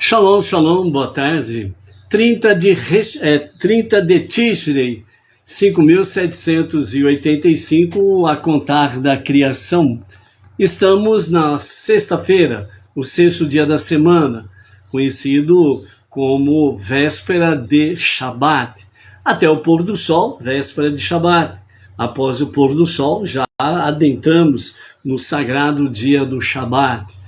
Shalom, shalom, boa tarde. 30 de Tishrei, 5.785, a contar da criação. Estamos na sexta-feira, o sexto dia da semana, conhecido como véspera de Shabat. Até o pôr do sol, véspera de Shabat. Após o pôr do sol, já adentramos no sagrado dia do Shabat.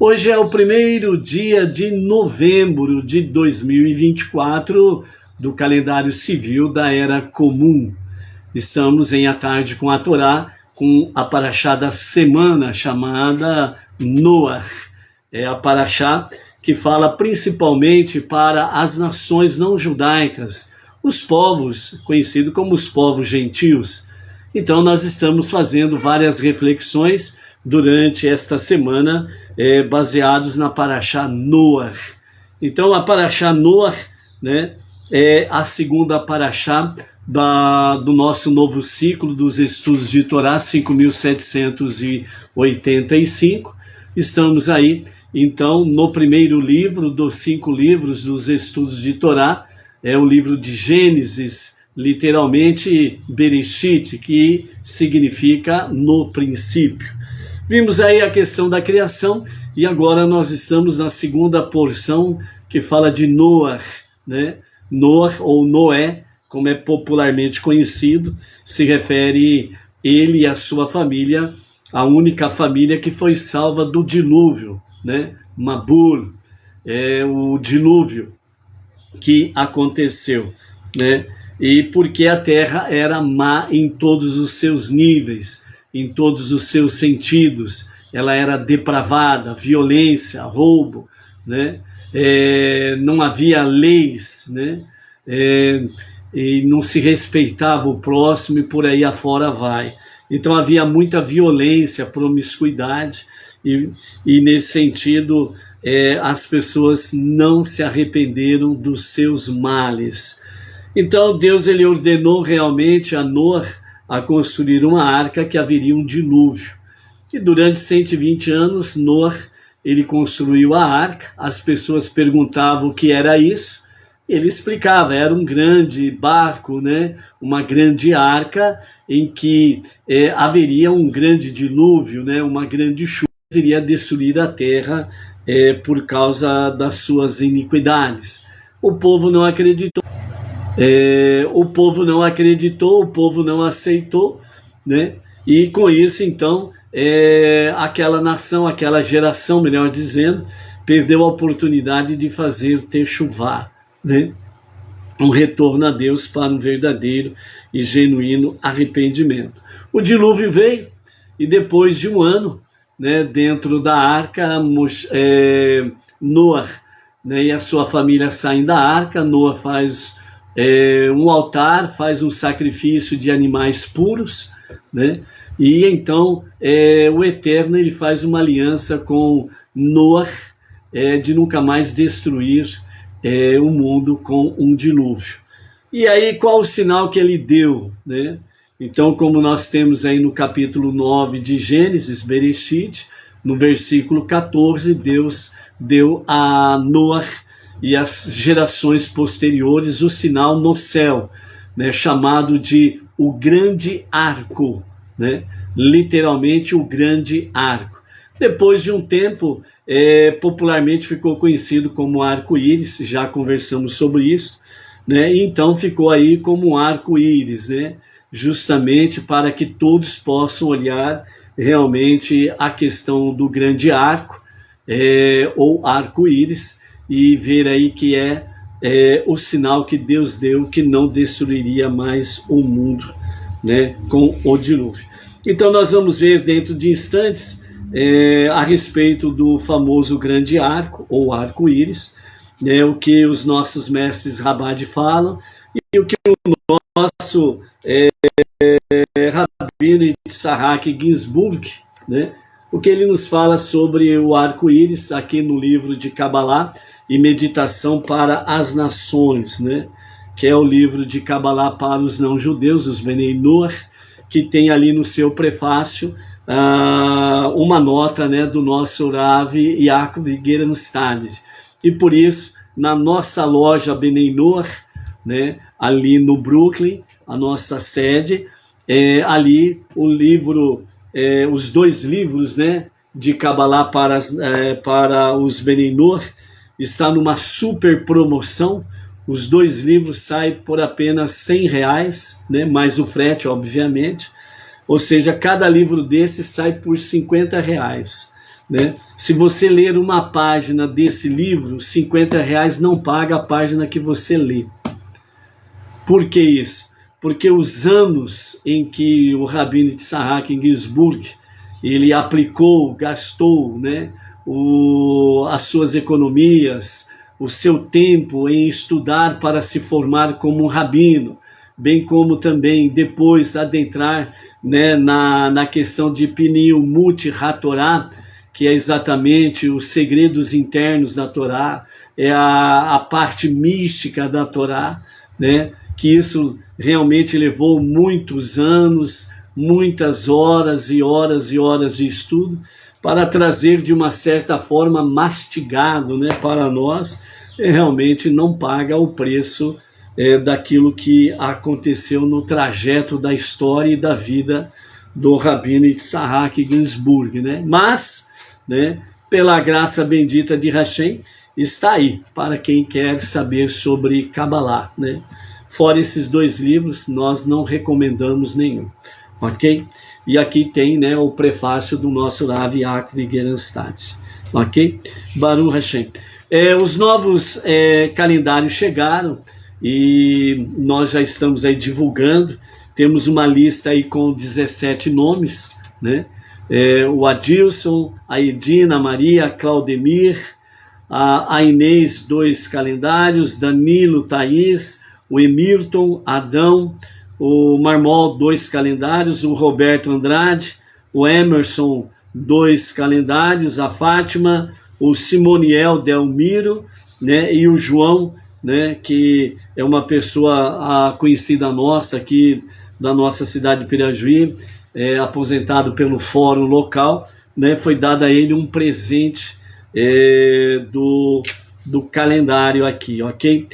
Hoje é o primeiro dia de novembro de 2024 do calendário civil da Era Comum. Estamos em A Tarde com a Torá, com a paraxá da semana chamada Noach. É a paraxá que fala principalmente para as nações não judaicas, os povos conhecidos como os povos gentios. Então nós estamos fazendo várias reflexões durante esta semana, baseados na paraxá Noach. Então a paraxá Noach, né, é a segunda paraxá do nosso novo ciclo dos estudos de Torá, 5.785. Estamos aí, então, no primeiro livro dos 5 livros dos estudos de Torá, é o livro de Gênesis, literalmente Bereshit, que significa no princípio. Vimos aí a questão da criação e agora nós estamos na segunda porção que fala de Noach, né? Noach ou Noé, como é popularmente conhecido, se refere ele e a sua família, a única família que foi salva do dilúvio, né? Mabul, o dilúvio que aconteceu, né? E porque a terra era má em todos os seus níveis, em todos os seus sentidos, ela era depravada, violência, roubo, né? Não havia leis, né? E não se respeitava o próximo e por aí afora vai. Então havia muita violência, promiscuidade e nesse sentido as pessoas não se arrependeram dos seus males. Então Deus ele ordenou realmente a Noach a construir uma arca que haveria um dilúvio. E durante 120 anos, Noach, ele construiu a arca, as pessoas perguntavam o que era isso, ele explicava, era um grande barco, né? Uma grande arca em que haveria um grande dilúvio, né? Uma grande chuva que iria destruir a terra por causa das suas iniquidades. O povo não acreditou. O povo não acreditou, o povo não aceitou, né? E com isso, então, aquela nação, aquela geração, melhor dizendo, perdeu a oportunidade de fazer techuvá, né? Um retorno a Deus para um verdadeiro e genuíno arrependimento. O dilúvio veio e depois de um ano, né, dentro da arca, Noach, né, e a sua família saem da arca. Noach faz um altar, faz um sacrifício de animais puros, né? E então o Eterno ele faz uma aliança com Noach de nunca mais destruir o mundo com um dilúvio. E aí qual o sinal que ele deu, né? Então, como nós temos aí no capítulo 9 de Gênesis, Bereshit, no versículo 14, Deus deu a Noach e as gerações posteriores o sinal no céu, né, chamado de o grande arco, né, literalmente o grande arco. Depois de um tempo, popularmente ficou conhecido como arco-íris, já conversamos sobre isso, né, e então ficou aí como arco-íris, né, justamente para que todos possam olhar realmente a questão do grande arco, ou arco-íris, e ver aí que o sinal que Deus deu que não destruiria mais o mundo, né, com o dilúvio. Então nós vamos ver dentro de instantes a respeito do famoso grande arco ou arco-íris, né, o que os nossos mestres Rabadi falam e o que o nosso Rabino Yitzhak Ginsburg, né, o que ele nos fala sobre o arco-íris aqui no livro de Kabbalah e Meditação para as Nações, né? Que é o livro de Kabbalah para os não-judeus, os Benei Noach, que tem ali no seu prefácio uma nota, né, do nosso Rav Yaakov Gerenstad, e por isso, na nossa loja Bnei Noach, né, ali no Brooklyn, a nossa sede, ali o livro, os 2 livros, né, de Kabbalah para os Bnei Noach, está numa super promoção. Os 2 livros saem por apenas R$100, né, mais o frete, obviamente. Ou seja, cada livro desse sai por R$50. Né? Se você ler uma página desse livro, R$50 não paga a página que você lê. Por que isso? Porque os anos em que o Rabino Yitzhak Ginsburg ele aplicou, gastou, né, as suas economias, o seu tempo em estudar para se formar como um rabino, bem como também depois adentrar, né, na questão de Pniumut HaTorah, que é exatamente os segredos internos da Torá, é a parte mística da Torá, né, que isso realmente levou muitos anos, muitas horas e horas e horas de estudo, para trazer de uma certa forma mastigado, né, para nós, realmente não paga o preço daquilo que aconteceu no trajeto da história e da vida do Rabino Yitzhak Ginsburg, né? Mas, né, pela graça bendita de Hashem, está aí para quem quer saber sobre Kabbalah, né? Fora esses 2 livros, nós não recomendamos nenhum, ok? E aqui tem, né, o prefácio do nosso Rav Yaakov Gerenstadt, ok? Baruch Hashem. Os novos calendários chegaram e nós já estamos aí divulgando. Temos uma lista aí com 17 nomes, né? O Adilson, a Edina, a Maria, a Claudemir, a Inês, 2 calendários, Danilo, Thaís, o Emirton, Adão, o Marmol, 2 calendários, o Roberto Andrade, o Emerson, 2 calendários, a Fátima, o Simoniel Delmiro, né, e o João, né, que é uma pessoa conhecida nossa aqui da nossa cidade de Pirajuí, aposentado pelo fórum local, né, foi dado a ele um presente do calendário aqui, ok?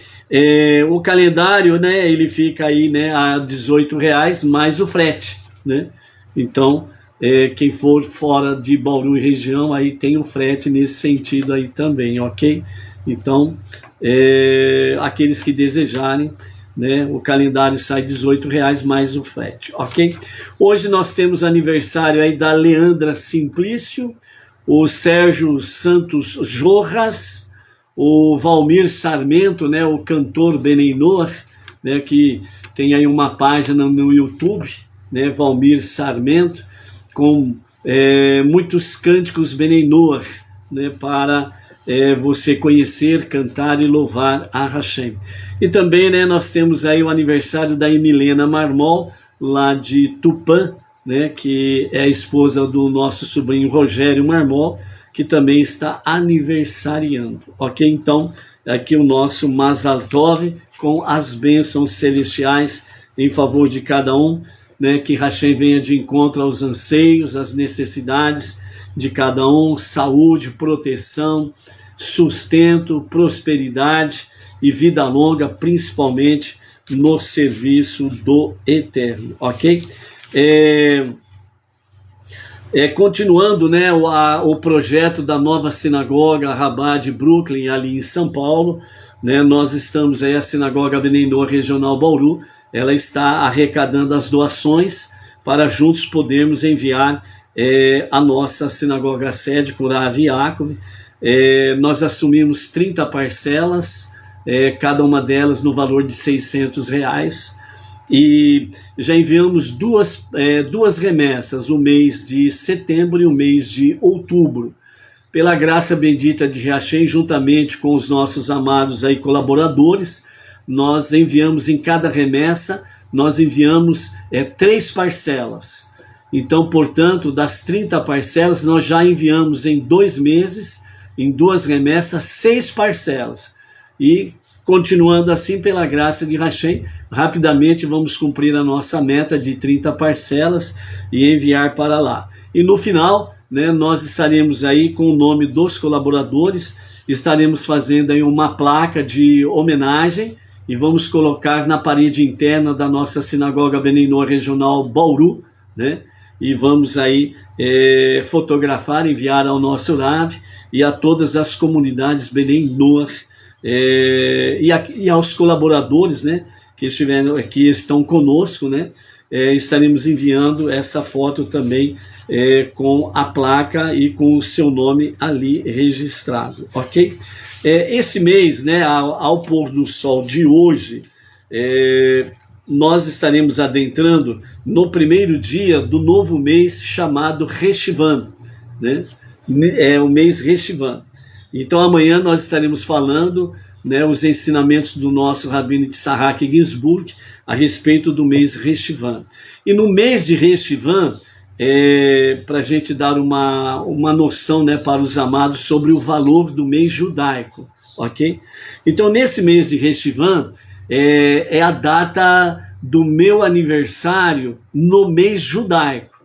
O calendário, né, ele fica aí, né, a R$18 mais o frete, né? Então, quem for fora de Bauru e região, aí tem o frete nesse sentido aí também, ok? Então, aqueles que desejarem, né, o calendário sai R$18 mais o frete, ok? Hoje nós temos aniversário aí da Leandra Simplício, o Sérgio Santos Jorras, o Valmir Sarmento, né, o cantor Bnei Noach, né, que tem aí uma página no YouTube, né, Valmir Sarmento, com muitos cânticos Bnei Noach, né, para você conhecer, cantar e louvar a Hashem. E também, né, nós temos aí o aniversário da Emilena Marmol, lá de Tupã, né, que é a esposa do nosso sobrinho Rogério Marmol, que também está aniversariando, ok? Então, aqui o nosso Mazal Tov, com as bênçãos celestiais em favor de cada um, né, que Hashem venha de encontro aos anseios, às necessidades de cada um, saúde, proteção, sustento, prosperidade e vida longa, principalmente no serviço do Eterno, ok? Continuando, né, o projeto da nova sinagoga Rabá de Brooklyn, ali em São Paulo, né, nós estamos aí, a sinagoga Bnei Noach Regional Bauru, ela está arrecadando as doações para juntos podermos enviar a nossa sinagoga sede por Rav Yaakov. Nós assumimos 30 parcelas, cada uma delas no valor de R$600, e já enviamos duas remessas, o mês de setembro e o mês de outubro. Pela graça bendita de Hashem, juntamente com os nossos amados aí colaboradores, nós enviamos em cada remessa, nós enviamos 3 parcelas. Então, portanto, das 30 parcelas, nós já enviamos em 2 meses, em 2 remessas, 6 parcelas. E, continuando assim, pela graça de Hashem, rapidamente vamos cumprir a nossa meta de 30 parcelas e enviar para lá. E no final, né, nós estaremos aí com o nome dos colaboradores estaremos fazendo aí uma placa de homenagem e vamos colocar na parede interna da nossa Sinagoga Benei-Noor Regional Bauru, né? E vamos aí fotografar, enviar ao nosso Rav e a todas as comunidades Benei-Noor e aos colaboradores, né, que estão conosco, né, estaremos enviando essa foto também com a placa e com o seu nome ali registrado, ok? Esse mês, né, ao pôr do sol de hoje, nós estaremos adentrando no primeiro dia do novo mês chamado Reshivan, né? É o mês Reshivan. Então amanhã nós estaremos falando, né, os ensinamentos do nosso Rabino Tzahak Ginsburg a respeito do mês Reshivan. E no mês de Reshivan, para a gente dar uma noção, né, para os amados sobre o valor do mês judaico, ok? Então nesse mês de Reshivan, é a data do meu aniversário no mês judaico.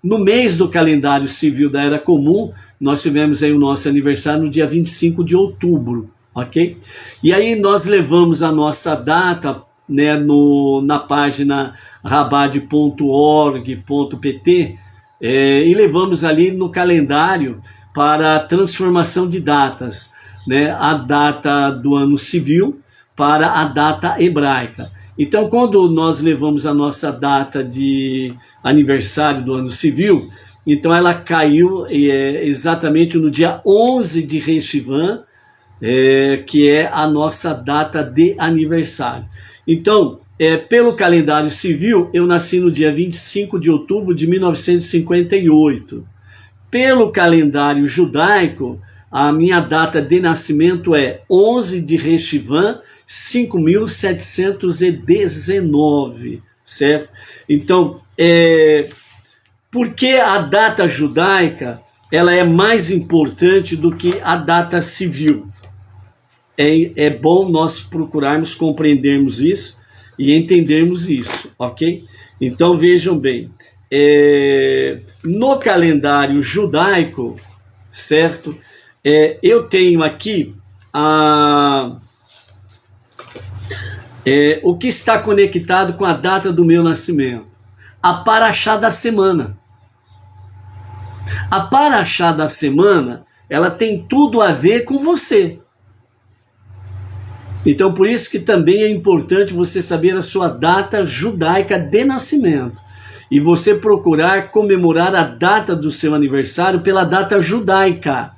No mês do calendário civil da Era Comum, nós tivemos aí o nosso aniversário no dia 25 de outubro, ok? E aí nós levamos a nossa data, né, na página rabad.org.pt e levamos ali no calendário para a transformação de datas, né, a data do ano civil para a data hebraica. Então, quando nós levamos a nossa data de aniversário do ano civil, então ela caiu exatamente no dia 11 de Reshivan, que é a nossa data de aniversário. Então, pelo calendário civil, eu nasci no dia 25 de outubro de 1958. Pelo calendário judaico, a minha data de nascimento é 11 de Reshivan, 5.719, certo? Então, por que a data judaica ela é mais importante do que a data civil? É bom nós procurarmos compreendermos isso e entendermos isso, ok? Então vejam bem, no calendário judaico, certo? Eu tenho aqui o que está conectado com a data do meu nascimento. A Parashá da semana. A Parashá da semana, ela tem tudo a ver com você. Então, por isso que também é importante você saber a sua data judaica de nascimento. E você procurar comemorar a data do seu aniversário pela data judaica.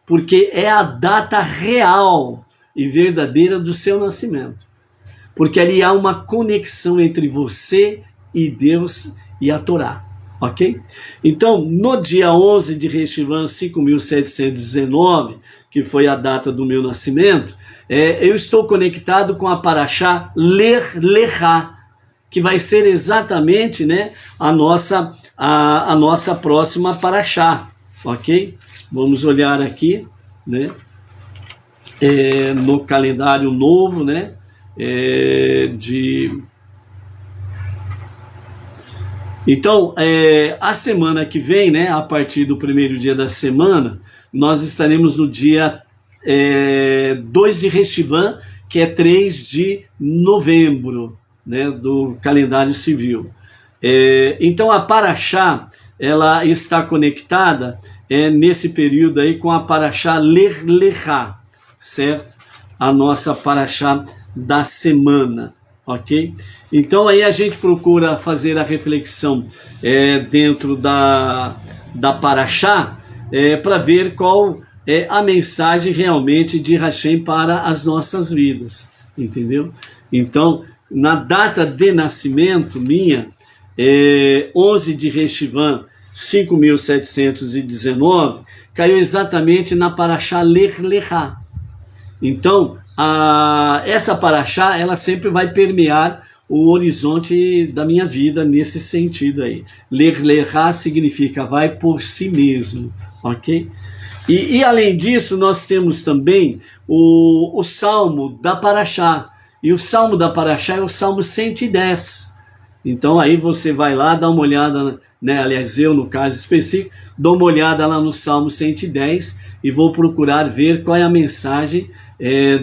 Porque é a data real e verdadeira do seu nascimento. Porque ali há uma conexão entre você e Deus e a Torá, ok? Então, no dia 11 de Reshivan, 5.719, que foi a data do meu nascimento, eu estou conectado com a Parashá Ler Lechá, que vai ser exatamente, né, a nossa próxima Parashá, ok? Vamos olhar aqui, né, no calendário novo, né, Então, a semana que vem, né, a partir do primeiro dia da semana, nós estaremos no dia 2 de Reshivan, que é 3 de novembro, né, do calendário civil. Então, a Parashá, ela está conectada nesse período aí com a Parashá Ler Lechá, certo? A nossa Parashá da semana, ok? Então aí a gente procura fazer a reflexão dentro da Parashá para ver qual é a mensagem realmente de Hashem para as nossas vidas, entendeu? Então, na data de nascimento minha, 11 de Reshivan, 5.719, caiu exatamente na Parashá Ler Lechá. Então, essa Parashá, ela sempre vai permear o horizonte da minha vida nesse sentido aí. Ler Lechá significa vai por si mesmo, ok? E além disso, nós temos também o Salmo da Parashá. E o Salmo da Parashá é o Salmo 110. Então aí você vai lá, dá uma olhada, né? Aliás, eu no caso específico, dou uma olhada lá no Salmo 110 e vou procurar ver qual é a mensagem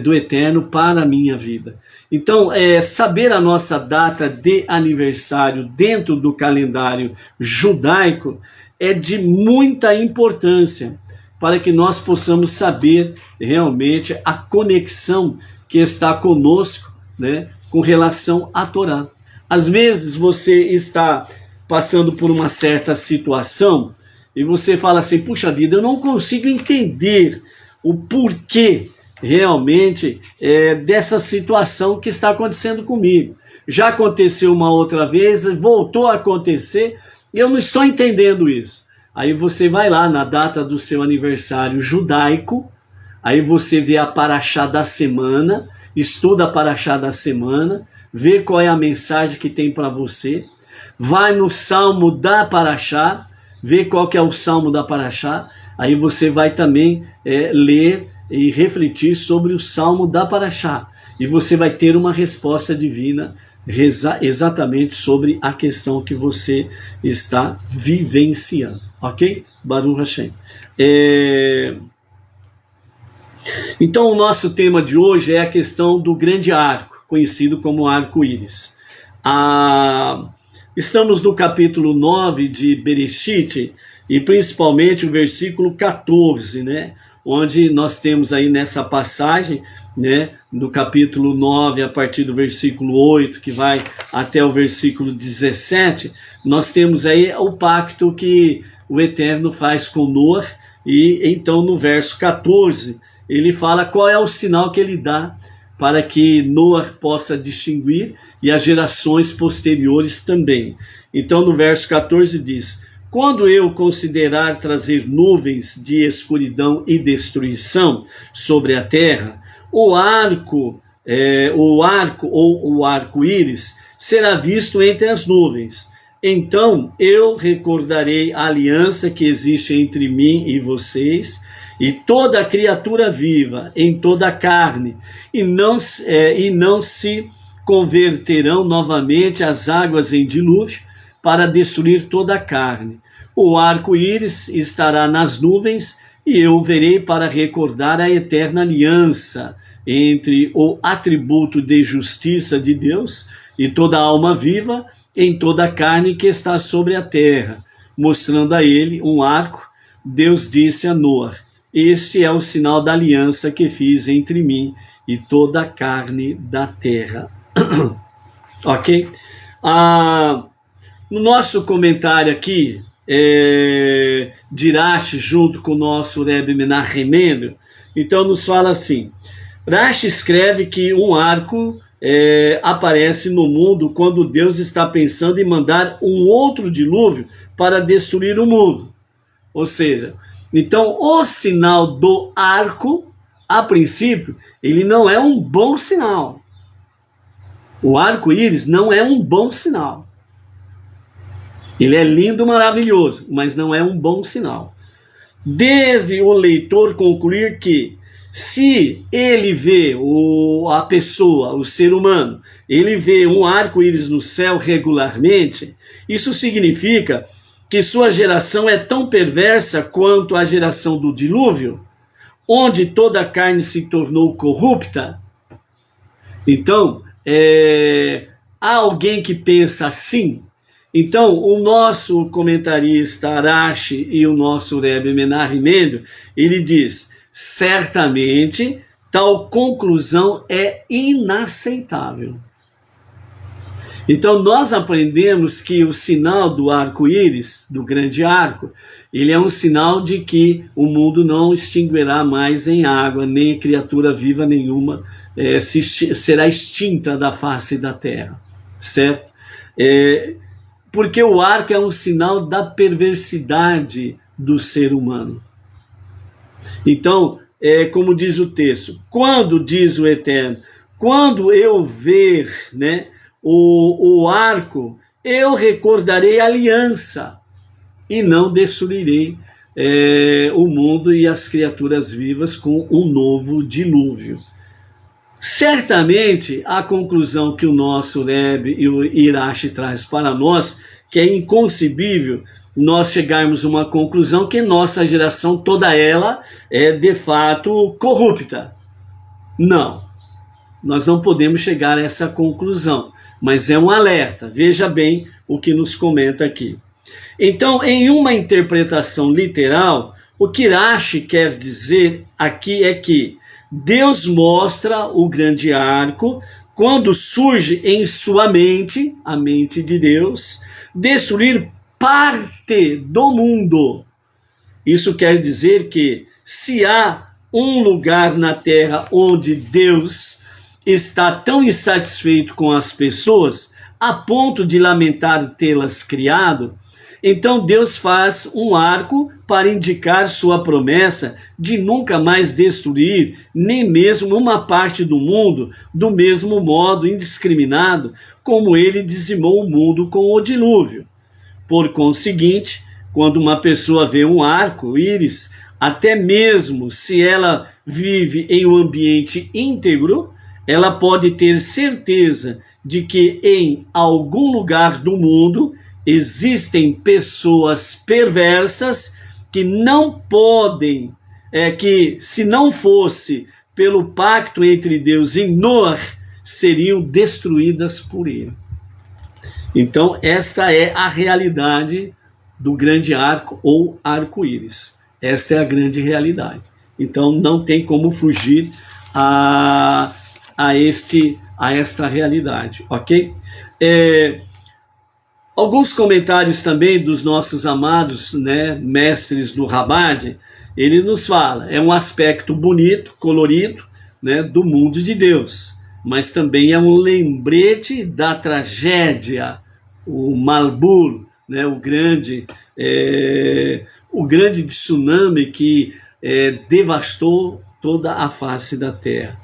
do Eterno para a minha vida. Então, saber a nossa data de aniversário dentro do calendário judaico é de muita importância para que nós possamos saber realmente a conexão que está conosco, né, com relação à Torá. Às vezes você está passando por uma certa situação e você fala assim, puxa vida, eu não consigo entender o porquê realmente dessa situação que está acontecendo comigo. Já aconteceu uma outra vez, voltou a acontecer, e eu não estou entendendo isso. Aí você vai lá na data do seu aniversário judaico, aí você vê a paraxá da semana, estuda a paraxá da semana, vê qual é a mensagem que tem para você, vai no salmo da paraxá, vê qual que é o salmo da paraxá, aí você vai também ler e refletir sobre o salmo da paraxá, e você vai ter uma resposta divina exatamente sobre a questão que você está vivenciando, ok? Baruch Hashem. Então o nosso tema de hoje é a questão do grande arco, conhecido como arco-íris. Estamos no capítulo 9 de Bereshit, e principalmente o versículo 14, né? Onde nós temos aí nessa passagem, né, no capítulo 9, a partir do versículo 8, que vai até o versículo 17, nós temos aí o pacto que o Eterno faz com Noar, e então no verso 14, ele fala qual é o sinal que ele dá para que Noar possa distinguir e as gerações posteriores também. Então no verso 14 diz: quando eu considerar trazer nuvens de escuridão e destruição sobre a terra, o arco ou o arco-íris será visto entre as nuvens. Então eu recordarei a aliança que existe entre mim e vocês, e toda criatura viva em toda a carne, e não se converterão novamente as águas em dilúvio, para destruir toda a carne. O arco-íris estará nas nuvens, e eu verei para recordar a eterna aliança entre o atributo de justiça de Deus e toda alma viva em toda a carne que está sobre a terra. Mostrando a ele um arco, Deus disse a Noar: este é o sinal da aliança que fiz entre mim e toda a carne da terra. Ok? No nosso comentário aqui, de Rashi, junto com o nosso Rebbe Menachem Mendel, então nos fala assim: Rashi escreve que um arco aparece no mundo quando Deus está pensando em mandar um outro dilúvio para destruir o mundo. Ou seja, então o sinal do arco, a princípio, ele não é um bom sinal. O arco-íris não é um bom sinal. Ele é lindo, maravilhoso, mas não é um bom sinal. Deve o leitor concluir que, se ele vê a pessoa, o ser humano, ele vê um arco-íris no céu regularmente, isso significa que sua geração é tão perversa quanto a geração do dilúvio, onde toda a carne se tornou corrupta. Então, há alguém que pensa assim? Então, o nosso comentarista Rashi e o nosso Rebbe Menachem Mendel, ele diz: certamente tal conclusão é inaceitável. Então, nós aprendemos que o sinal do arco-íris, do grande arco, ele é um sinal de que o mundo não extinguirá mais em água, nem criatura viva nenhuma será extinta da face da terra, certo? Porque o arco é um sinal da perversidade do ser humano. Então, como diz o texto, quando, diz o Eterno, quando eu ver, né, o arco, eu recordarei a aliança e não destruirei o mundo e as criaturas vivas com um novo dilúvio. Certamente, a conclusão que o nosso Rebbe e o Irashi traz para nós, que é inconcebível nós chegarmos a uma conclusão que nossa geração, toda ela, é de fato corrupta. Não, nós não podemos chegar a essa conclusão, mas é um alerta. Veja bem o que nos comenta aqui. Então, em uma interpretação literal, o que Irashi quer dizer aqui é que Deus mostra o grande arco quando surge em sua mente, a mente de Deus, destruir parte do mundo. Isso quer dizer que se há um lugar na terra onde Deus está tão insatisfeito com as pessoas, a ponto de lamentar tê-las criado, então Deus faz um arco para indicar sua promessa de nunca mais destruir nem mesmo uma parte do mundo do mesmo modo indiscriminado como ele dizimou o mundo com o dilúvio. Por conseguinte, quando uma pessoa vê um arco-íris, até mesmo se ela vive em um ambiente íntegro, ela pode ter certeza de que em algum lugar do mundo existem pessoas perversas que não podem, que se não fosse pelo pacto entre Deus e Noé, seriam destruídas por ele. Então, esta é a realidade do grande arco ou arco-íris. Essa é a grande realidade. Então, não tem como fugir a esta realidade, ok? Alguns comentários também dos nossos amados, mestres do Rabad, ele nos fala, é um aspecto bonito, colorido, do mundo de Deus, mas também é um lembrete da tragédia, o Malbur, o grande tsunami que devastou toda a face da terra.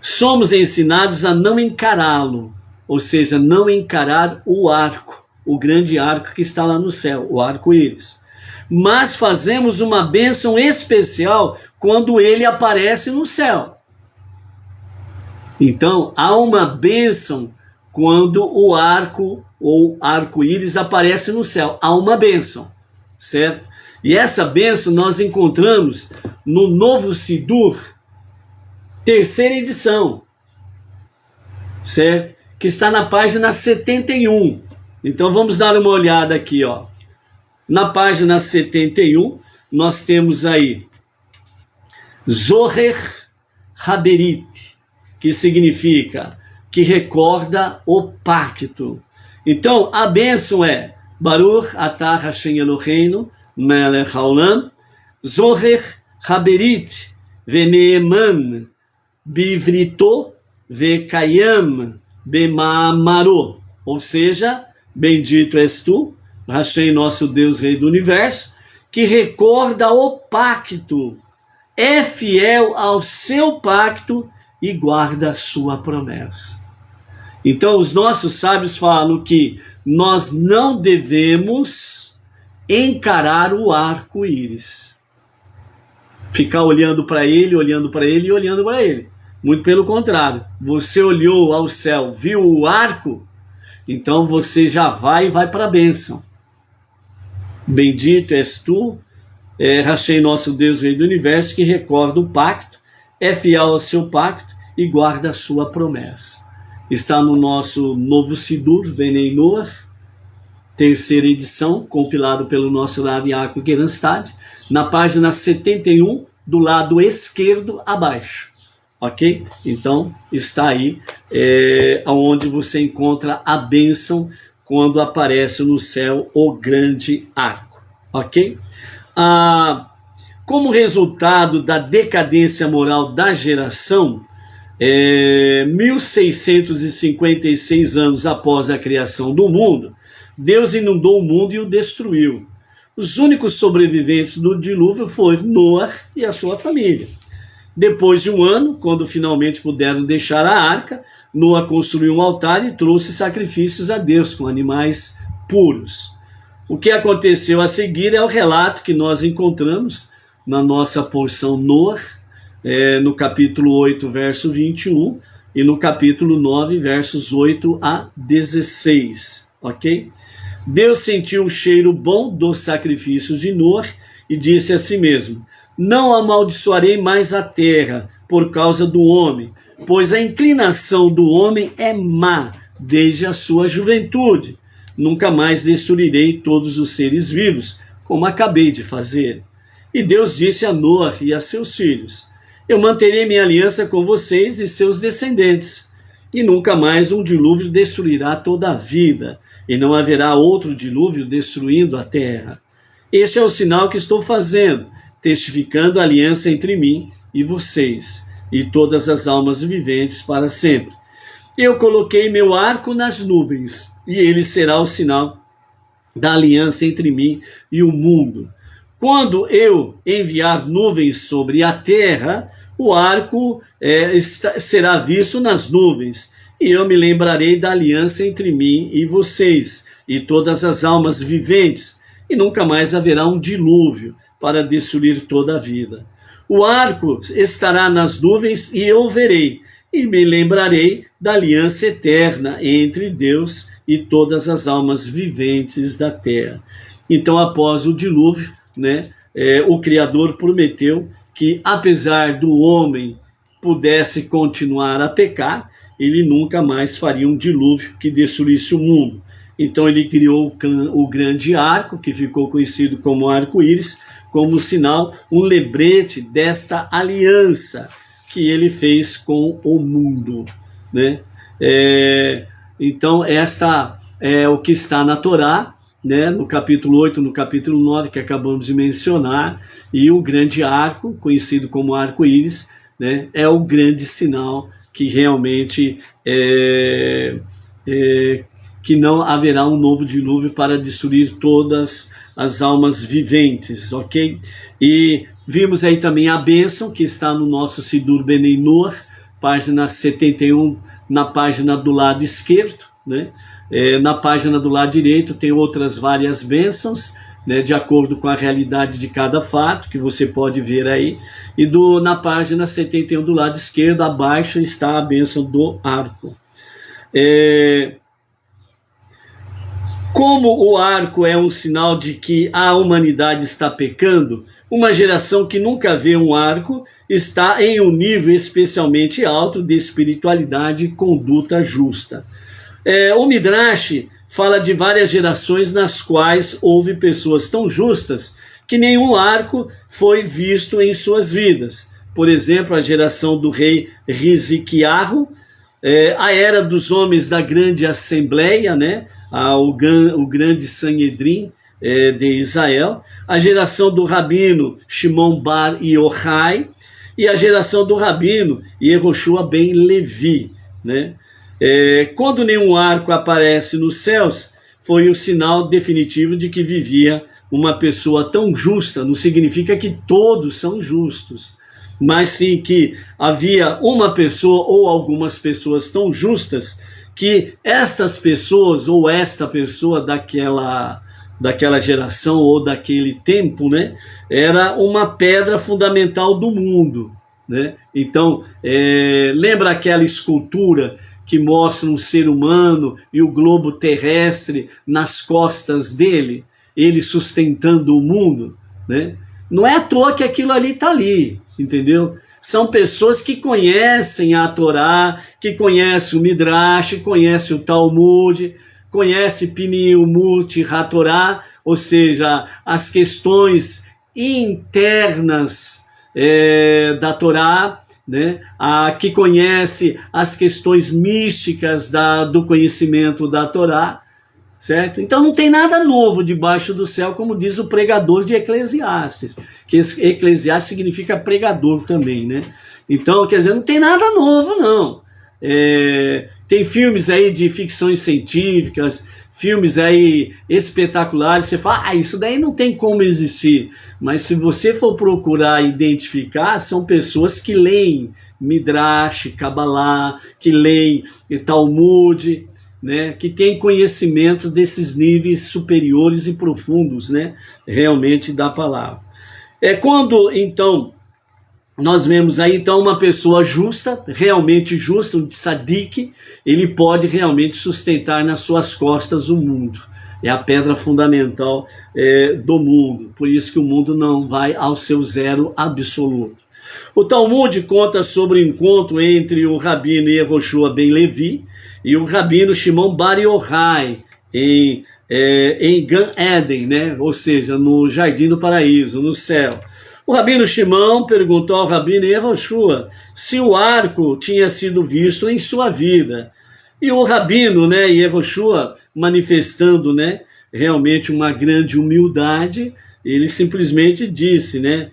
Somos ensinados a não encará-lo, ou seja, não encarar o arco, o grande arco que está lá no céu, o arco-íris. Mas fazemos uma bênção especial quando ele aparece no céu. Então, há uma bênção quando o arco ou arco-íris aparece no céu. Há uma bênção, certo? E essa bênção nós encontramos no Novo Sidur, 3ª edição, certo? Que está na página 71. Então vamos dar uma olhada aqui, ó. Na página 71, nós temos aí Zoher Haberit, que significa que recorda o pacto. Então a bênção é Baruch atah Hashem Eloheinu melech haolam Zoher Haberit veneeman bivrito vekayam bemamaro, ou seja, bendito és tu, Hashem, nosso Deus, Rei do Universo, que recorda o pacto, é fiel ao seu pacto e guarda a sua promessa. Então, os nossos sábios falam que nós não devemos encarar o arco-íris, ficar olhando para ele e olhando para ele. Muito pelo contrário, você olhou ao céu, viu o arco, então você já vai para a bênção. Bendito és tu, Hashem, nosso Deus, Rei do Universo, que recorda o pacto, é fiel ao seu pacto e guarda a sua promessa. Está no nosso Novo Sidur, Benei Noach, 3ª edição, compilado pelo nosso Rav Yaakov Geranstad, na página 71, do lado esquerdo abaixo. Ok? Então, está aí onde você encontra a bênção quando aparece no céu o grande arco. Ok? Como resultado da decadência moral da geração, 1656 anos após a criação do mundo, Deus inundou o mundo e o destruiu. Os únicos sobreviventes do dilúvio foram Noé e a sua família. Depois de um ano, quando finalmente puderam deixar a arca, Noé construiu um altar e trouxe sacrifícios a Deus com animais puros. O que aconteceu a seguir é o relato que nós encontramos na nossa porção Noé, no capítulo 8, verso 21, e no capítulo 9, versos 8 a 16, ok? Deus sentiu um cheiro bom dos sacrifícios de Noé e disse a si mesmo: não amaldiçoarei mais a terra por causa do homem, pois a inclinação do homem é má desde a sua juventude. Nunca mais destruirei todos os seres vivos, como acabei de fazer. E Deus disse a Noé e a seus filhos: eu manterei minha aliança com vocês e seus descendentes, e nunca mais um dilúvio destruirá toda a vida, e não haverá outro dilúvio destruindo a terra. Este é o sinal que estou fazendo, testificando a aliança entre mim e vocês, e todas as almas viventes para sempre. Eu coloquei meu arco nas nuvens, e ele será o sinal da aliança entre mim e o mundo. Quando eu enviar nuvens sobre a terra, o arco será visto nas nuvens, e eu me lembrarei da aliança entre mim e vocês, e todas as almas viventes, e nunca mais haverá um dilúvio para destruir toda a vida. O arco estará nas nuvens e eu verei, e me lembrarei da aliança eterna entre Deus e todas as almas viventes da terra. Então, após o dilúvio, o Criador prometeu que, apesar do homem pudesse continuar a pecar, ele nunca mais faria um dilúvio que destruísse o mundo. Então ele criou o grande arco, que ficou conhecido como arco-íris, como sinal, um lembrete desta aliança que ele fez com o mundo, Então esta é o que está na Torá, no capítulo 8, no capítulo 9, que acabamos de mencionar, e o grande arco, conhecido como arco-íris, é o grande sinal que realmente que não haverá um novo dilúvio para destruir todas as almas viventes, ok? E vimos aí também a bênção que está no nosso Sidur Bnei Noach, página 71, na página do lado esquerdo, na página do lado direito tem outras várias bênçãos, de acordo com a realidade de cada fato, que você pode ver aí, e na página 71 do lado esquerdo, abaixo, está a bênção do arco. Como o arco é um sinal de que a humanidade está pecando, uma geração que nunca vê um arco está em um nível especialmente alto de espiritualidade e conduta justa. O Midrash fala de várias gerações nas quais houve pessoas tão justas que nenhum arco foi visto em suas vidas. Por exemplo, a geração do rei Hiziquiahu, a era dos homens da grande assembleia, o grande Sanhedrin de Israel, a geração do rabino Shimon Bar Yochai e a geração do rabino Yehoshua ben Levi, Quando nenhum arco aparece nos céus, foi o sinal definitivo de que vivia uma pessoa tão justa. Não significa que todos são justos, mas sim que havia uma pessoa ou algumas pessoas tão justas que estas pessoas ou esta pessoa daquela geração ou daquele tempo, era uma pedra fundamental do mundo, Então, lembra aquela escultura que mostra um ser humano e o globo terrestre nas costas dele, ele sustentando o mundo, Não é à toa que aquilo ali está ali, entendeu? São pessoas que conhecem a Torá, que conhecem o Midrash, conhecem o Talmud, conhecem Pniumut HaTorá, ou seja, as questões internas da Torá, que conhece as questões místicas do conhecimento da Torá, certo? Então não tem nada novo debaixo do céu, como diz o pregador de Eclesiastes, que Eclesiastes significa pregador também, Então, quer dizer, não tem nada novo, não. Tem filmes aí de ficções científicas, filmes aí espetaculares, você fala, isso daí não tem como existir. Mas se você for procurar identificar, são pessoas que leem Midrash, Kabbalah, que leem Talmud, que tem conhecimento desses níveis superiores e profundos, realmente da palavra. Quando, então, nós vemos aí então uma pessoa justa, realmente justa, um tzadik, ele pode realmente sustentar nas suas costas o mundo. É a pedra fundamental do mundo, por isso que o mundo não vai ao seu zero absoluto. O Talmud conta sobre o encontro entre o Rabino Yehoshua ben Levi e o Rabino Shimon Bar Yochai em Gan Eden, né? Ou seja, no Jardim do Paraíso, no céu. O Rabino Shimon perguntou ao Rabino Yehoshua se o arco tinha sido visto em sua vida. E o Rabino, né, Yehoshua, manifestando, né, realmente uma grande humildade, ele simplesmente disse, né,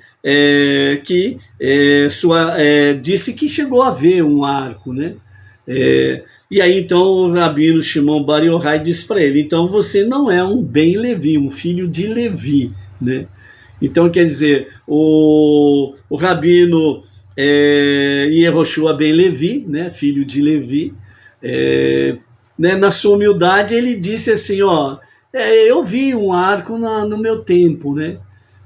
disse que chegou a ver um arco, né? E aí então o Rabino Shimon Bar Yochai disse para ele: então você não é um Ben Levi, um filho de Levi, né? Então, quer dizer, o Rabino Yehoshua ben Levi, né, filho de Levi, né, na sua humildade, ele disse assim, ó, eu vi um arco no meu tempo, né?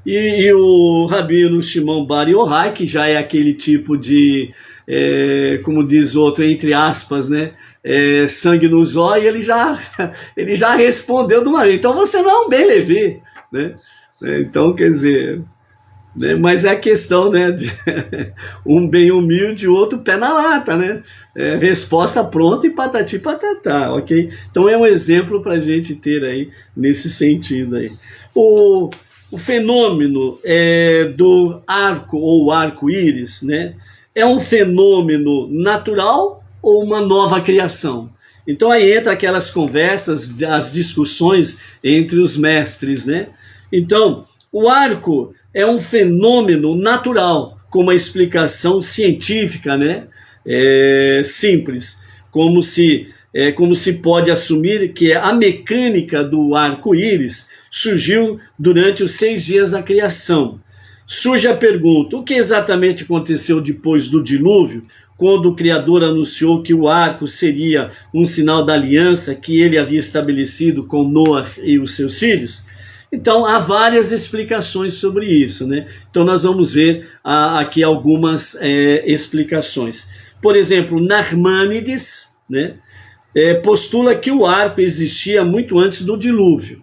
E o Rabino Shimon Bar Yochai, que já é aquele tipo de, como diz outro, entre aspas, né, sangue nos olhos, ele já respondeu de uma vez, então você não é um Ben Levi, né? Então, quer dizer, né, mas é a questão, né, de um bem humilde, o outro pé na lata, né? Resposta pronta e patati patatá, ok? Então é um exemplo para a gente ter aí nesse sentido aí. O fenômeno do arco ou arco-íris, né, é um fenômeno natural ou uma nova criação? Então aí entra aquelas conversas, as discussões entre os mestres, né? Então, o arco é um fenômeno natural, com uma explicação científica, né? Simples, como se pode assumir que a mecânica do arco-íris surgiu durante os 6 dias da criação. Surge a pergunta: o que exatamente aconteceu depois do dilúvio, quando o Criador anunciou que o arco seria um sinal da aliança que ele havia estabelecido com Noé e os seus filhos? Então, há várias explicações sobre isso, né? Então, nós vamos ver aqui algumas explicações. Por exemplo, Narmânides, né, postula que o arco existia muito antes do dilúvio,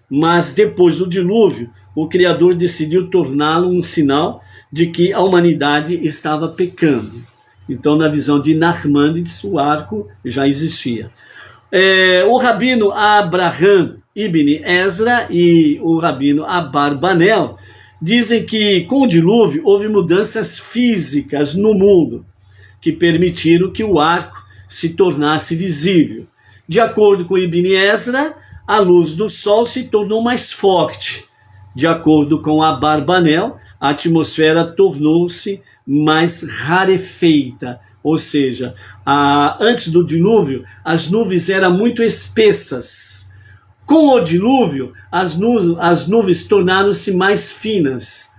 mas depois do dilúvio, o Criador decidiu torná-lo um sinal de que a humanidade estava pecando. Então, na visão de Narmânides, o arco já existia. O Rabino Abraham Ibn Ezra e o Rabino Abarbanel dizem que com o dilúvio houve mudanças físicas no mundo que permitiram que o arco se tornasse visível. De acordo com Ibn Ezra, a luz do sol se tornou mais forte. De acordo com Abarbanel, a atmosfera tornou-se mais rarefeita. Ou seja, antes do dilúvio, as nuvens eram muito espessas. Com o dilúvio, as nuvens tornaram-se mais finas,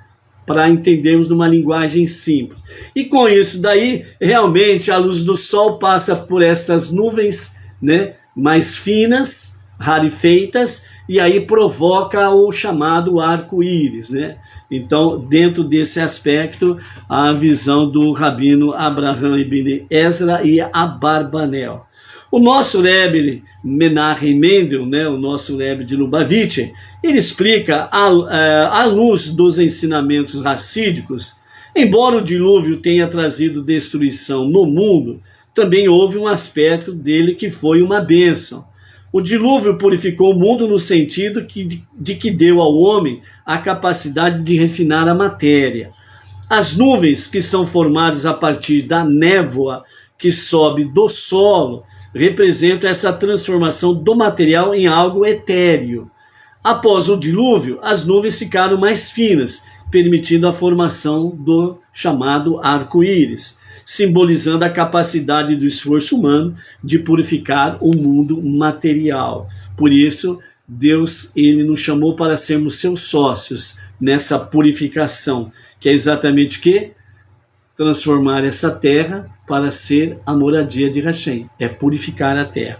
para entendermos numa linguagem simples. E com isso daí, realmente, a luz do sol passa por estas nuvens, né, mais finas, rarefeitas, e aí provoca o chamado arco-íris, né? Então, dentro desse aspecto, a visão do Rabino Abraham Ibn Ezra e Abarbanel. O nosso Rebbe Menachem Mendel, né, o nosso Rebbe de Lubavitch, ele explica, à luz dos ensinamentos racídicos, embora o dilúvio tenha trazido destruição no mundo, também houve um aspecto dele que foi uma bênção. O dilúvio purificou o mundo no sentido de que deu ao homem a capacidade de refinar a matéria. As nuvens, que são formadas a partir da névoa que sobe do solo, representam essa transformação do material em algo etéreo. Após o dilúvio, as nuvens ficaram mais finas, permitindo a formação do chamado arco-íris, simbolizando a capacidade do esforço humano de purificar o mundo material. Por isso, Deus, ele nos chamou para sermos seus sócios nessa purificação, que é exatamente o quê? Transformar essa terra para ser a moradia de Hashem, é purificar a terra.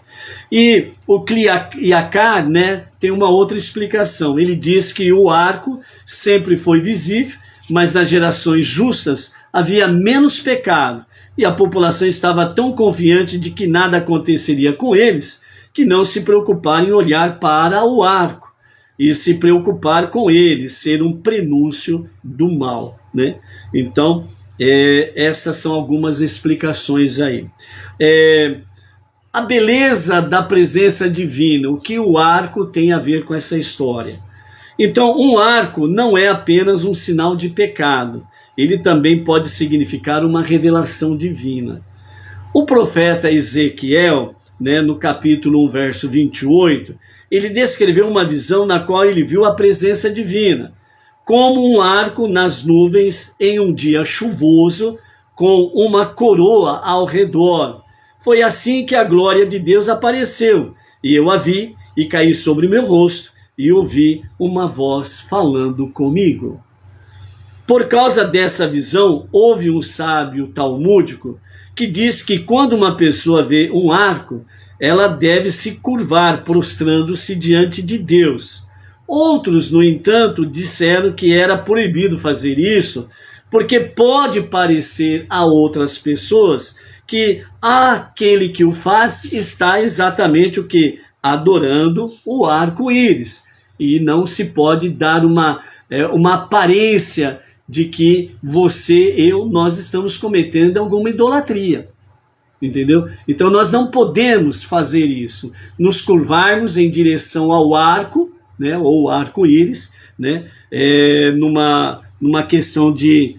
E o Kli Yakar, né, tem uma outra explicação. Ele diz que o arco sempre foi visível, mas nas gerações justas havia menos pecado, e a população estava tão confiante de que nada aconteceria com eles, que não se preocuparam em olhar para o arco e se preocupar com ele, ser um prenúncio do mal, né? Então, estas são algumas explicações aí. A beleza da presença divina, o que o arco tem a ver com essa história? Então, um arco não é apenas um sinal de pecado, ele também pode significar uma revelação divina. O profeta Ezequiel, né, no capítulo 1, verso 28, ele descreveu uma visão na qual ele viu a presença divina, como um arco nas nuvens em um dia chuvoso, com uma coroa ao redor. Foi assim que a glória de Deus apareceu, e eu a vi, e caí sobre meu rosto, e ouvi uma voz falando comigo. Por causa dessa visão, houve um sábio talmúdico que diz que quando uma pessoa vê um arco, ela deve se curvar, prostrando-se diante de Deus. Outros, no entanto, disseram que era proibido fazer isso, porque pode parecer a outras pessoas que aquele que o faz está exatamente o que? Adorando o arco-íris. E não se pode dar uma aparência de que nós estamos cometendo alguma idolatria. Entendeu? Então nós não podemos fazer isso, nos curvarmos em direção ao arco, né, ou arco-íris, né, numa questão de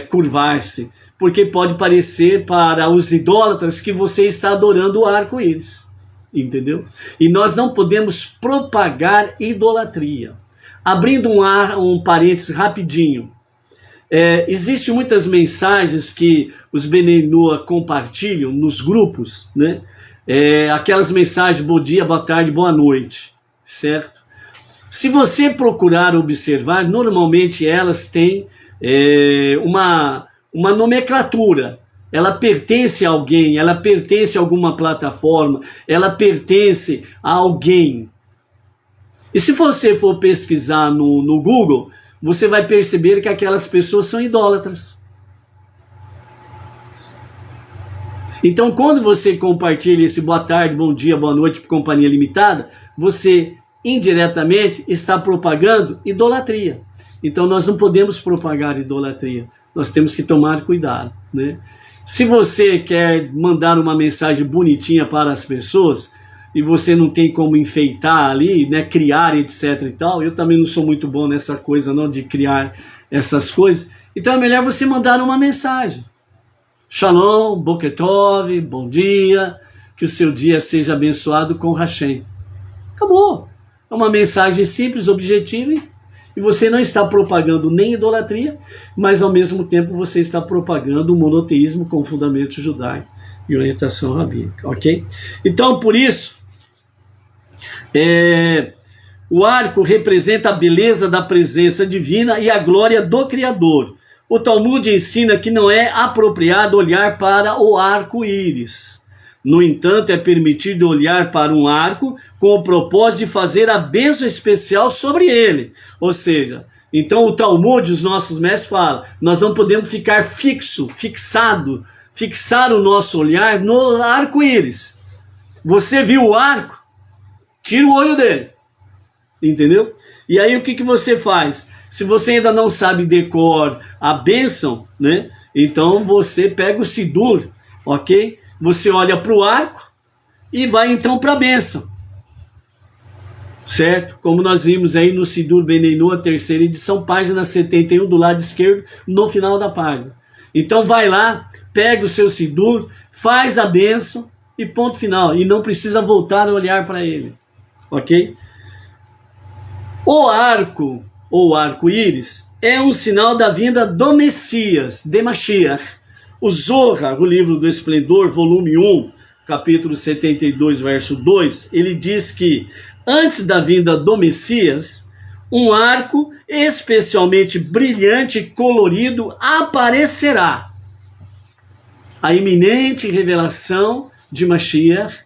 curvar-se, porque pode parecer para os idólatras que você está adorando o arco-íris, entendeu? E nós não podemos propagar idolatria. Abrindo um parênteses rapidinho, existem muitas mensagens que os Bnei Noach compartilham nos grupos, né? Aquelas mensagens, bom dia, boa tarde, boa noite, certo? Se você procurar observar, normalmente elas têm uma nomenclatura. Ela pertence a alguém, ela pertence a alguma plataforma, ela pertence a alguém. E se você for pesquisar no Google, você vai perceber que aquelas pessoas são idólatras. Então, quando você compartilha esse boa tarde, bom dia, boa noite para Companhia Limitada, você indiretamente está propagando idolatria. Então, nós não podemos propagar idolatria. Nós temos que tomar cuidado, né? Se você quer mandar uma mensagem bonitinha para as pessoas e você não tem como enfeitar ali, né, criar, etc e tal, eu também não sou muito bom nessa coisa não de criar essas coisas, então é melhor você mandar uma mensagem. Shalom, Boker Tov, bom dia, que o seu dia seja abençoado com Hashem. Acabou. É uma mensagem simples, objetiva, e você não está propagando nem idolatria, mas ao mesmo tempo você está propagando o monoteísmo com fundamento judaico e orientação rabínica, ok? Então, por isso, o arco representa a beleza da presença divina e a glória do Criador. O Talmud ensina que não é apropriado olhar para o arco-íris. No entanto, é permitido olhar para um arco com o propósito de fazer a bênção especial sobre ele. Ou seja, então o Talmud, os nossos mestres falam, nós não podemos ficar fixar o nosso olhar no arco-íris. Você viu o arco? Tira o olho dele. Entendeu? E aí o que você faz? Se você ainda não sabe decor a bênção, né? Então você pega o Sidur, ok? Você olha para o arco e vai então para a bênção. Certo? Como nós vimos aí no Sidur Bnei Noach, terceira edição, página 71, do lado esquerdo, no final da página. Então vai lá, pega o seu Sidur, faz a bênção e ponto final. E não precisa voltar a olhar para ele. Ok? O arco, ou arco-íris, é um sinal da vinda do Messias, de Mashiach. O Zohar, o livro do Esplendor, volume 1, capítulo 72, verso 2, ele diz que antes da vinda do Messias, um arco especialmente brilhante e colorido aparecerá. A iminente revelação de Mashiach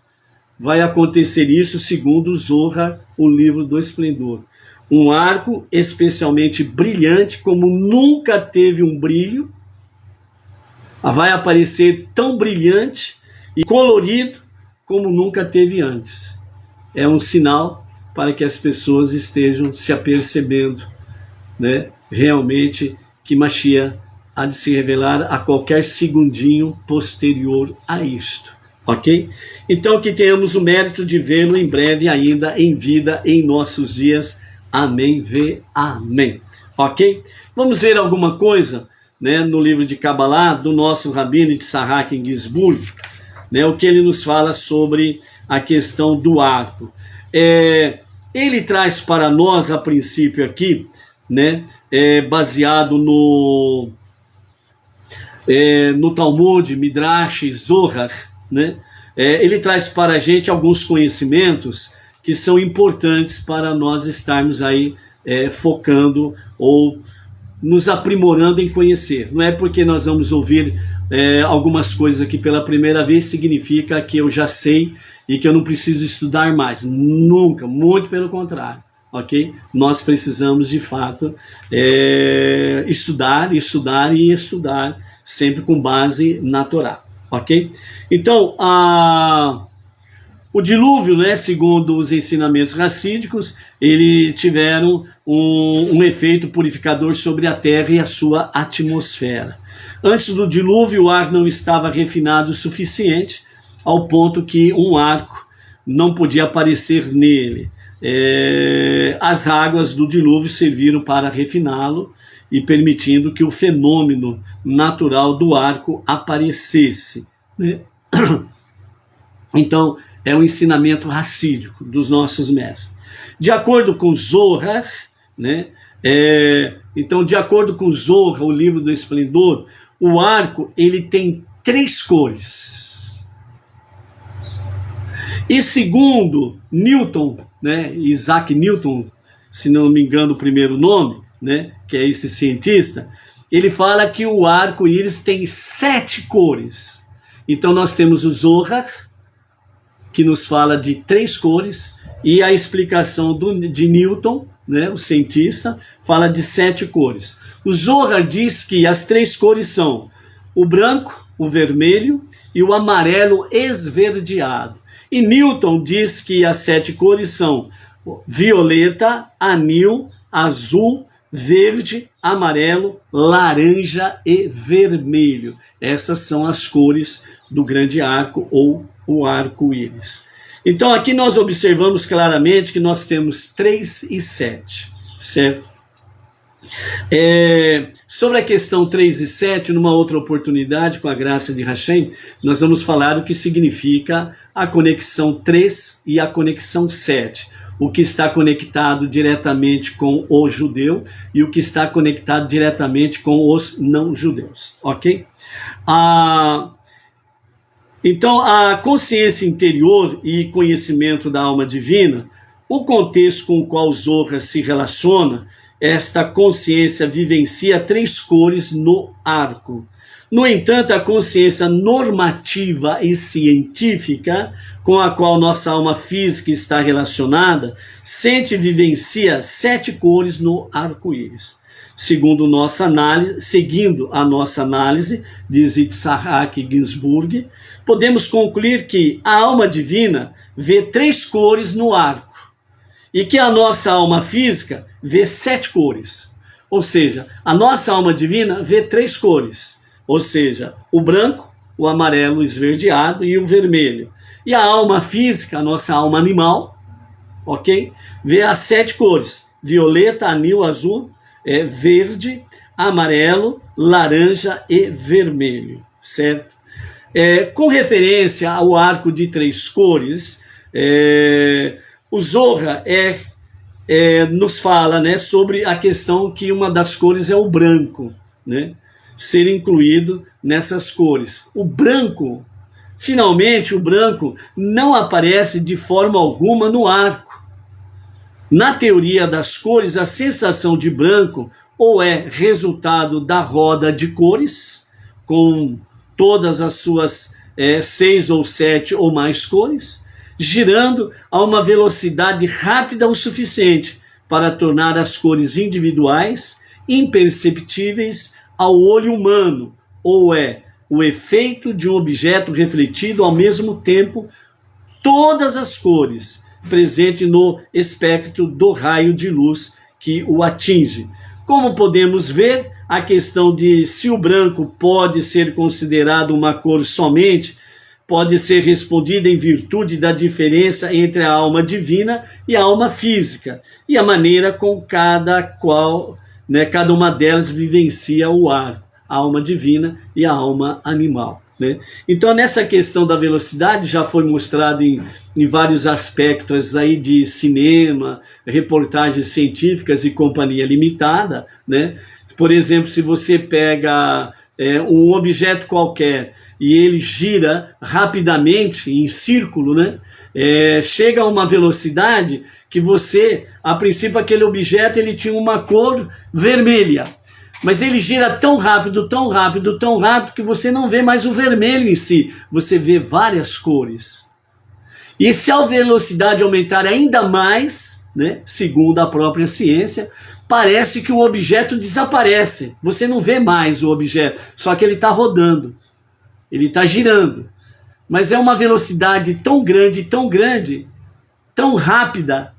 vai acontecer isso segundo o Zohar, o livro do Esplendor. Um arco especialmente brilhante, como nunca teve um brilho, vai aparecer tão brilhante e colorido como nunca teve antes. É um sinal para que as pessoas estejam se apercebendo, né, realmente que Mashiach há de se revelar a qualquer segundinho posterior a isto, ok? Então que tenhamos o mérito de vê-lo em breve ainda em vida em nossos dias. Amém, amém. Ok? Vamos ver alguma coisa, né, no livro de Kabbalah do nosso Rabino Yitzhak Ginsburg, né, o que ele nos fala sobre a questão do arco. Ele traz para nós, a princípio aqui, né, baseado no Talmud, Midrash, Zohar, né, ele traz para a gente alguns conhecimentos que são importantes para nós estarmos aí focando ou nos aprimorando em conhecer. Não é porque nós vamos ouvir algumas coisas aqui pela primeira vez, significa que eu já sei e que eu não preciso estudar mais. Nunca, muito pelo contrário, ok? Nós precisamos, de fato, estudar, sempre com base na Torá, ok? Então, o dilúvio, né, segundo os ensinamentos racídicos, ele tiveram um efeito purificador sobre a Terra e a sua atmosfera. Antes do dilúvio, o ar não estava refinado o suficiente, ao ponto que um arco não podia aparecer nele. As águas do dilúvio serviram para refiná-lo e permitindo que o fenômeno natural do arco aparecesse, né? Então, é um ensinamento racídico dos nossos mestres. De acordo com Zohar, né? Então, de acordo com Zohar, o livro do Esplendor, o arco ele tem 3 cores. E segundo Newton, né? Isaac Newton, se não me engano o primeiro nome, né? Que é esse cientista, ele fala que o arco-íris tem 7 cores. Então nós temos o Zohar, que nos fala de 3 cores, e a explicação de Newton, né, o cientista, fala de 7 cores. O Zohar diz que as 3 cores são o branco, o vermelho e o amarelo esverdeado. E Newton diz que as 7 cores são violeta, anil, azul, verde, amarelo, laranja e vermelho. Essas são as cores do grande arco ou o arco-íris. Então aqui nós observamos claramente que nós temos 3 e 7, certo? Sobre a questão 3 e 7, numa outra oportunidade, com a graça de Hashem, nós vamos falar o que significa a conexão 3 e a conexão 7. O que está conectado diretamente com o judeu e o que está conectado diretamente com os não-judeus, ok? Então, a consciência interior e conhecimento da alma divina, o contexto com o qual Zohar se relaciona, esta consciência vivencia 3 cores no arco. No entanto, a consciência normativa e científica, com a qual nossa alma física está relacionada, sente e vivencia 7 cores no arco-íris. Seguindo a nossa análise, diz Yitzhak Ginsburg, podemos concluir que a alma divina vê 3 cores no arco e que a nossa alma física vê 7 cores. Ou seja, a nossa alma divina vê 3 cores, ou seja, o branco, o amarelo esverdeado e o vermelho. E a alma física, a nossa alma animal, ok? Vê as 7 cores: violeta, anil, azul, verde, amarelo, laranja e vermelho, certo? Com referência ao arco de 3 cores, o Zohar nos fala, né, sobre a questão que uma das cores é o branco, né, ser incluído nessas cores. O branco, finalmente, o branco não aparece de forma alguma no arco. Na teoria das cores, a sensação de branco ou é resultado da roda de cores, com todas as suas 6 ou 7 ou mais cores, girando a uma velocidade rápida o suficiente para tornar as cores individuais imperceptíveis ao olho humano, ou é o efeito de um objeto refletido ao mesmo tempo todas as cores presente no espectro do raio de luz que o atinge. Como podemos ver, a questão de se o branco pode ser considerado uma cor somente pode ser respondida em virtude da diferença entre a alma divina e a alma física e a maneira com cada uma delas vivencia o arco, a alma divina e a alma animal. Então, nessa questão da velocidade, já foi mostrado em vários aspectos aí de cinema, reportagens científicas e companhia limitada, Por exemplo, se você pega um objeto qualquer e ele gira rapidamente em círculo, chega a uma velocidade que você, a princípio, aquele objeto ele tinha uma cor vermelha. Mas ele gira tão rápido, tão rápido, tão rápido, que você não vê mais o vermelho em si. Você vê várias cores. E se a velocidade aumentar ainda mais, segundo a própria ciência, parece que o objeto desaparece. Você não vê mais o objeto, só que ele está rodando. Ele está girando. Mas é uma velocidade tão grande, tão rápida,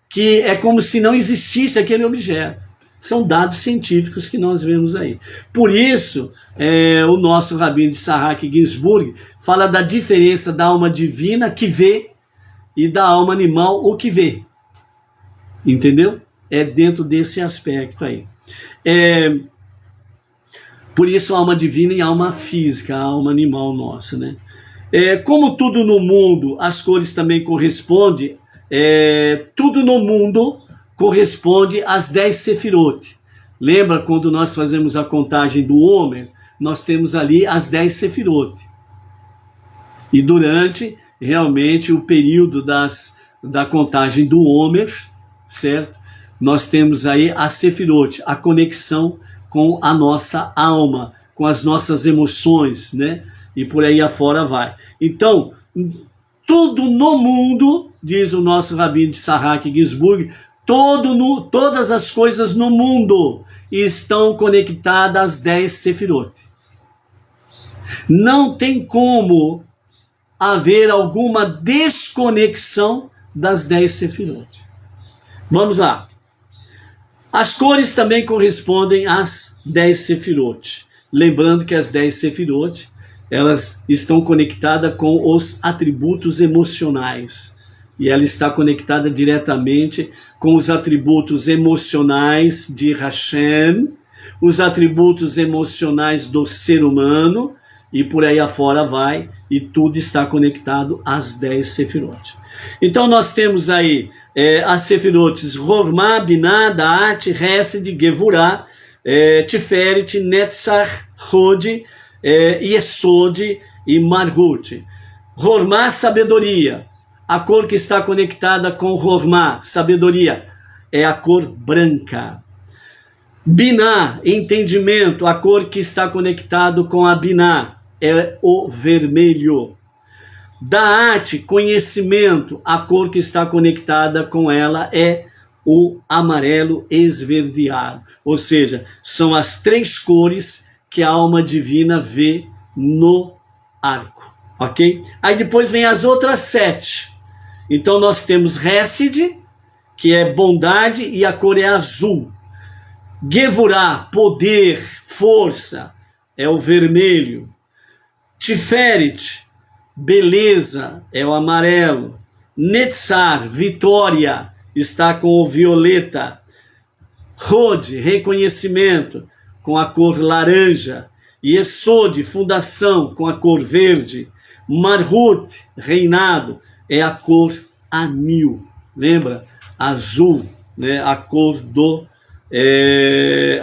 que é como se não existisse aquele objeto. São dados científicos que nós vemos aí. Por isso, o nosso Rabino de Sarrak Ginsburg fala da diferença da alma divina que vê e da alma animal o que vê. Entendeu? É dentro desse aspecto aí. Por isso, a alma divina e a alma física, a alma animal nossa, como tudo no mundo, as cores também correspondem, tudo no mundo corresponde às 10 sefirot. Lembra quando nós fazemos a contagem do Homer? Nós temos ali as 10 sefirot. E durante, realmente, o período da contagem do Homer, certo? Nós temos aí a sefirot, a conexão com a nossa alma, com as nossas emoções, E por aí afora vai. Então, tudo no mundo, diz o nosso Rabino de Sarrak Ginsburg, todas as coisas no mundo estão conectadas às 10 sefirot. Não tem como haver alguma desconexão das 10 sefirot. Vamos lá. As cores também correspondem às 10 sefirot. Lembrando que as 10 sefirot, elas estão conectadas com os atributos emocionais. E ela está conectada diretamente com os atributos emocionais de Hashem, os atributos emocionais do ser humano, e por aí afora vai, e tudo está conectado às 10 sefirot. Então nós temos aí as sefirotes Hormá, Binah, Da'at, Hesed, Gevurah, Tiferet, Netzach, Hod, Yesod e Malhut. Hormá, sabedoria. A cor que está conectada com Hormá, sabedoria, é a cor branca. Binah, entendimento, a cor que está conectada com a Binah, é o vermelho. Da'at, conhecimento, a cor que está conectada com ela é o amarelo esverdeado. Ou seja, são as 3 cores que a alma divina vê no arco. Ok? Aí depois vem as outras 7. Então nós temos Hesed, que é bondade, e a cor é azul. Gevurah, poder, força, é o vermelho. Tiferet, beleza, é o amarelo. Netzar, vitória, está com o violeta. Hod, reconhecimento, com a cor laranja. Yesod, fundação, com a cor verde. Malhut, reinado, é a cor anil. Lembra? Azul, a cor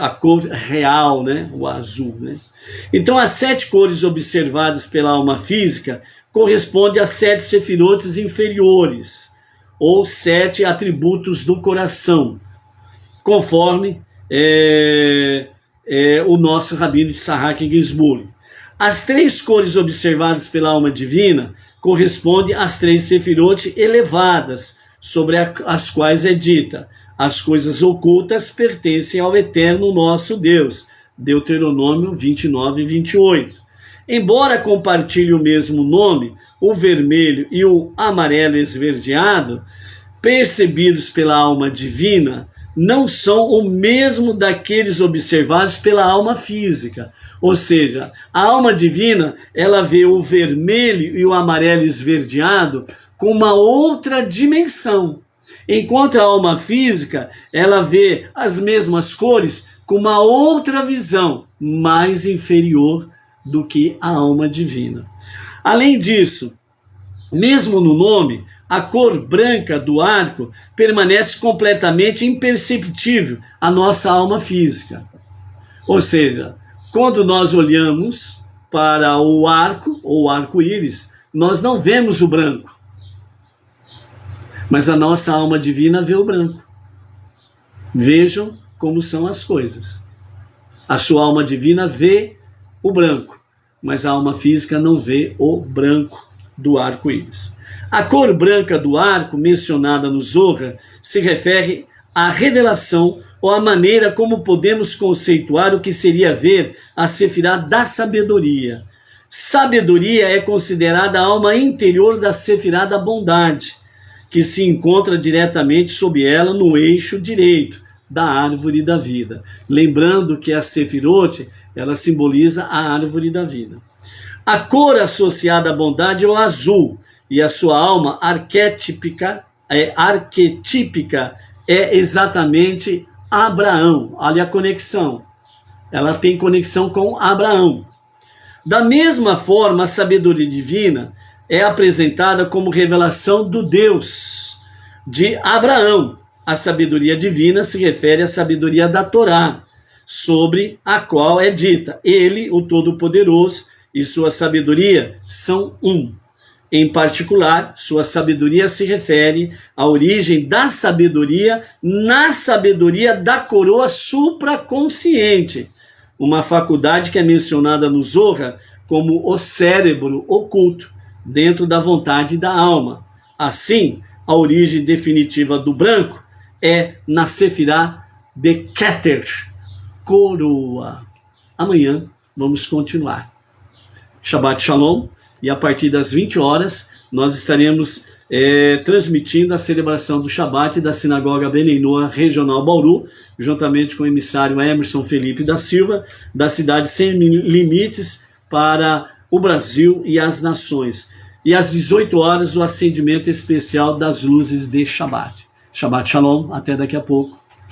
a cor real, o azul. Então, as 7 cores observadas pela alma física correspondem às 7 sefirotes inferiores, ou 7 atributos do coração, conforme o nosso Rabino de Sarrak Ginsburg. As 3 cores observadas pela alma divina correspondem às 3 sefirot elevadas, sobre as quais é dita: as coisas ocultas pertencem ao eterno nosso Deus. Deuteronômio 29 e 28. Embora compartilhem o mesmo nome, o vermelho e o amarelo esverdeado, percebidos pela alma divina, não são o mesmo daqueles observados pela alma física. Ou seja, a alma divina, ela vê o vermelho e o amarelo esverdeado com uma outra dimensão. Enquanto a alma física, ela vê as mesmas cores com uma outra visão, mais inferior do que a alma divina. Além disso, mesmo no nome, a cor branca do arco permanece completamente imperceptível à nossa alma física. Ou seja, quando nós olhamos para o arco, ou arco-íris, nós não vemos o branco. Mas a nossa alma divina vê o branco. Vejam como são as coisas. A sua alma divina vê o branco, mas a alma física não vê o branco do arco-íris. A cor branca do arco, mencionada no Zohar, se refere à revelação ou à maneira como podemos conceituar o que seria ver a Sefirá da sabedoria. Sabedoria é considerada a alma interior da Sefirá da bondade, que se encontra diretamente sob ela no eixo direito da árvore da vida. Lembrando que a Sefirot, ela simboliza a árvore da vida. A cor associada à bondade é o azul, e a sua alma arquetípica é exatamente Abraão. Olha a conexão. Ela tem conexão com Abraão. Da mesma forma, a sabedoria divina é apresentada como revelação do Deus de Abraão. A sabedoria divina se refere à sabedoria da Torá, sobre a qual é dita: Ele, o Todo-Poderoso, e sua sabedoria são um. Em particular, sua sabedoria se refere à origem da sabedoria na sabedoria da coroa supraconsciente, uma faculdade que é mencionada no Zohar como o cérebro oculto, dentro da vontade da alma. Assim, a origem definitiva do branco é na Sefirá de Keter, coroa. Amanhã vamos continuar. Shabbat Shalom. E a partir das 20 horas, nós estaremos transmitindo a celebração do Shabat da Sinagoga Beninoa Regional Bauru, juntamente com o emissário Emerson Felipe da Silva, da cidade Sem Limites para o Brasil e as nações. E às 18 horas, o acendimento especial das luzes de Shabat. Shabbat Shalom, até daqui a pouco.